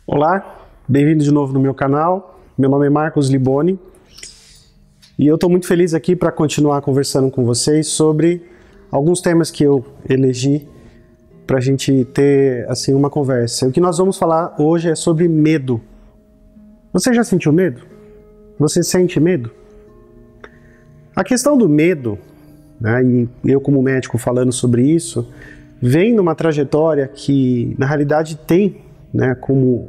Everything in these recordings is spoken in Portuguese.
Olá, bem-vindo de novo no meu canal. Meu nome é Marcos Liboni e eu estou muito feliz aqui para continuar conversando com vocês sobre alguns temas que eu elegi para a gente ter assim uma conversa. O que nós vamos falar hoje é sobre medo. Você já sentiu medo? Você sente medo? A questão do medo, né, e eu como médico falando sobre isso, vem numa trajetória que na realidade tem, né, como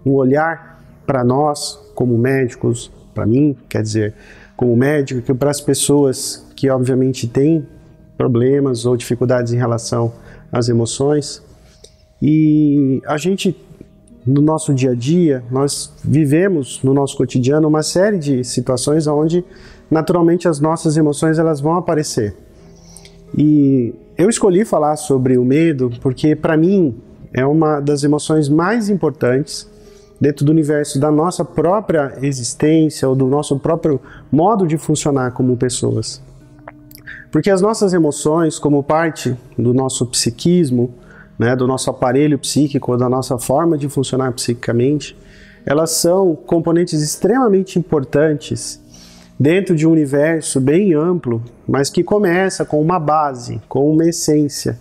um olhar para nós como médicos, para mim, quer dizer, como médico, que para as pessoas que obviamente têm problemas ou dificuldades em relação às emoções. E a gente, no nosso dia a dia, nós vivemos no nosso cotidiano uma série de situações onde naturalmente as nossas emoções elas vão aparecer. E eu escolhi falar sobre o medo porque para mim é uma das emoções mais importantes dentro do universo da nossa própria existência ou do nosso próprio modo de funcionar como pessoas. Porque as nossas emoções, como parte do nosso psiquismo, né, do nosso aparelho psíquico, da nossa forma de funcionar psiquicamente, elas são componentes extremamente importantes dentro de um universo bem amplo, mas que começa com uma base, com uma essência.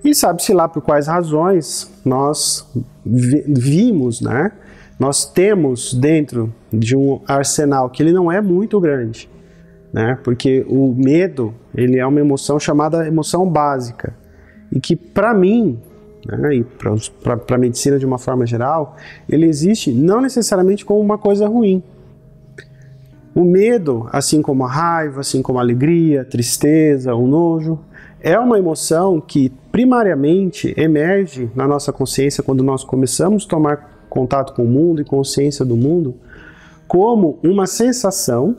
E sabe-se lá por quais razões nós vimos, né? Nós temos dentro de um arsenal que ele não é muito grande, né? Porque o medo, ele é uma emoção chamada emoção básica. E que para mim, né, e para a medicina de uma forma geral, ele existe não necessariamente como uma coisa ruim. O medo, assim como a raiva, assim como a alegria, a tristeza, o nojo, é uma emoção que primariamente emerge na nossa consciência quando nós começamos a tomar contato com o mundo e consciência do mundo como uma sensação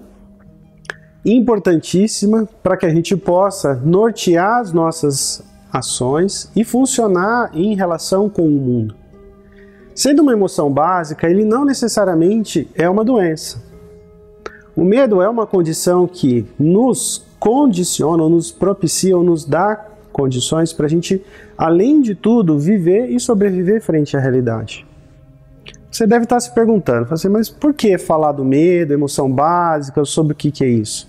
importantíssima para que a gente possa nortear as nossas ações e funcionar em relação com o mundo. Sendo uma emoção básica, ele não necessariamente é uma doença. O medo é uma condição que nos condiciona, ou nos propicia, ou nos dá condições para a gente, além de tudo, viver e sobreviver frente à realidade. Você deve estar se perguntando, mas por que falar do medo, emoção básica, sobre o que é isso?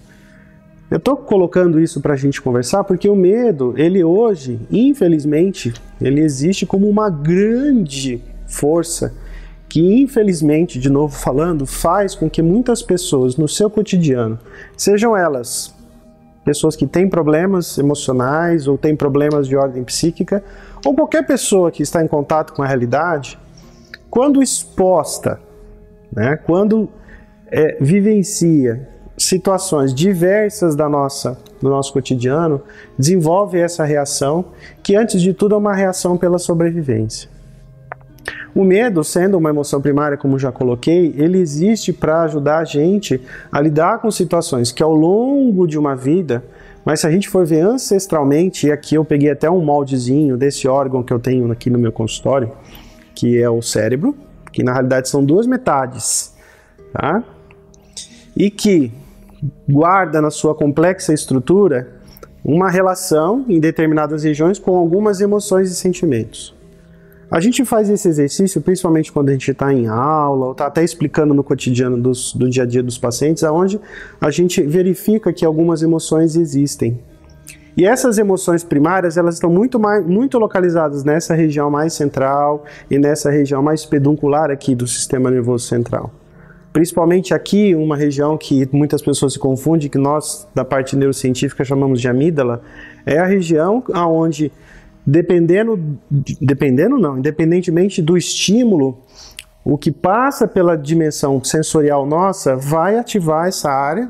Eu estou colocando isso para a gente conversar porque o medo, ele hoje, infelizmente, ele existe como uma grande força que infelizmente, de novo falando, faz com que muitas pessoas no seu cotidiano, sejam elas pessoas que têm problemas emocionais ou têm problemas de ordem psíquica, ou qualquer pessoa que está em contato com a realidade, quando exposta, né, quando vivencia situações diversas do nosso cotidiano, desenvolve essa reação, que antes de tudo é uma reação pela sobrevivência. O medo, sendo uma emoção primária, como já coloquei, ele existe para ajudar a gente a lidar com situações que ao longo de uma vida, mas se a gente for ver ancestralmente, e aqui eu peguei até um moldezinho desse órgão que eu tenho aqui no meu consultório, que é o cérebro, que na realidade são duas metades, tá? E que guarda na sua complexa estrutura uma relação em determinadas regiões com algumas emoções e sentimentos. A gente faz esse exercício principalmente quando a gente está em aula ou está até explicando no cotidiano do dia a dia dos pacientes, onde a gente verifica que algumas emoções existem. E essas emoções primárias, elas estão muito localizadas nessa região mais central e nessa região mais peduncular aqui do sistema nervoso central. Principalmente aqui, uma região que muitas pessoas se confundem, que nós, da parte neurocientífica, chamamos de amígdala, é a região onde independentemente do estímulo, o que passa pela dimensão sensorial nossa vai ativar essa área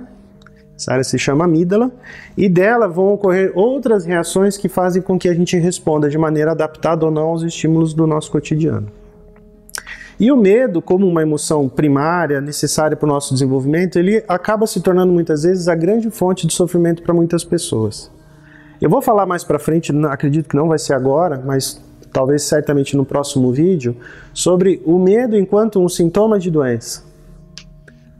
se chama amígdala, e dela vão ocorrer outras reações que fazem com que a gente responda de maneira adaptada ou não aos estímulos do nosso cotidiano. E o medo, como uma emoção primária, necessária para o nosso desenvolvimento, ele acaba se tornando muitas vezes a grande fonte de sofrimento para muitas pessoas. Eu vou falar mais para frente, acredito que não vai ser agora, mas talvez certamente no próximo vídeo, sobre o medo enquanto um sintoma de doença.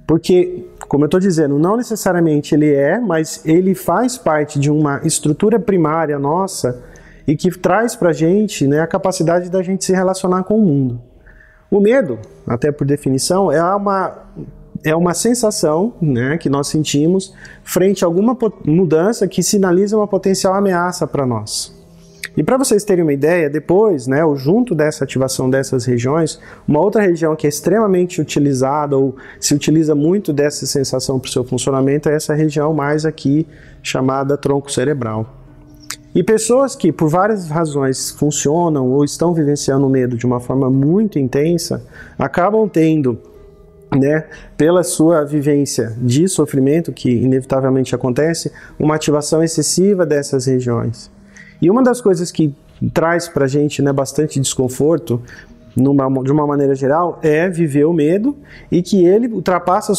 Porque, como eu estou dizendo, não necessariamente ele mas ele faz parte de uma estrutura primária nossa e que traz para a gente, né, a capacidade da gente se relacionar com o mundo. O medo, até por definição, é uma sensação, né, que nós sentimos frente a alguma mudança que sinaliza uma potencial ameaça para nós. E para vocês terem uma ideia, depois, né, ou junto dessa ativação dessas regiões, uma outra região que é extremamente utilizada ou se utiliza muito dessa sensação para o seu funcionamento é essa região mais aqui chamada tronco cerebral. E pessoas que por várias razões funcionam ou estão vivenciando o medo de uma forma muito intensa, acabam tendo, né, pela sua vivência de sofrimento, que inevitavelmente acontece, uma ativação excessiva dessas regiões. E uma das coisas que traz pra gente, né, bastante desconforto, de uma maneira geral, é viver o medo e que ele ultrapassa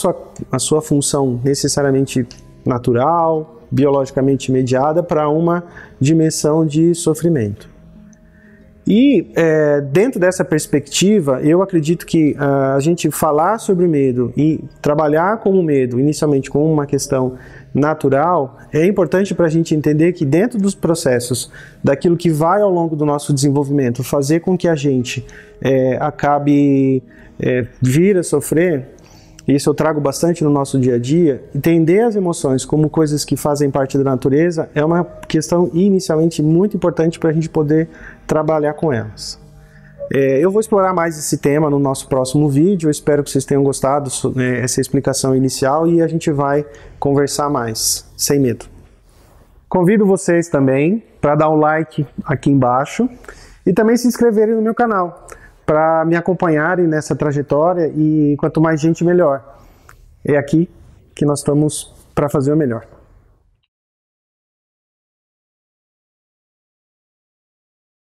a sua função necessariamente natural, biologicamente mediada, para uma dimensão de sofrimento. E dentro dessa perspectiva, eu acredito que a gente falar sobre o medo e trabalhar com o medo, inicialmente como uma questão natural, é importante para a gente entender que dentro dos processos, daquilo que vai ao longo do nosso desenvolvimento, fazer com que a gente acabe vir a sofrer, isso eu trago bastante no nosso dia a dia, entender as emoções como coisas que fazem parte da natureza é uma questão inicialmente muito importante para a gente poder trabalhar com elas. Eu vou explorar mais esse tema no nosso próximo vídeo, eu espero que vocês tenham gostado dessa explicação inicial e a gente vai conversar mais, sem medo. Convido vocês também para dar um like aqui embaixo e também se inscreverem no meu canal, para me acompanharem nessa trajetória e quanto mais gente melhor. É aqui que nós estamos para fazer o melhor.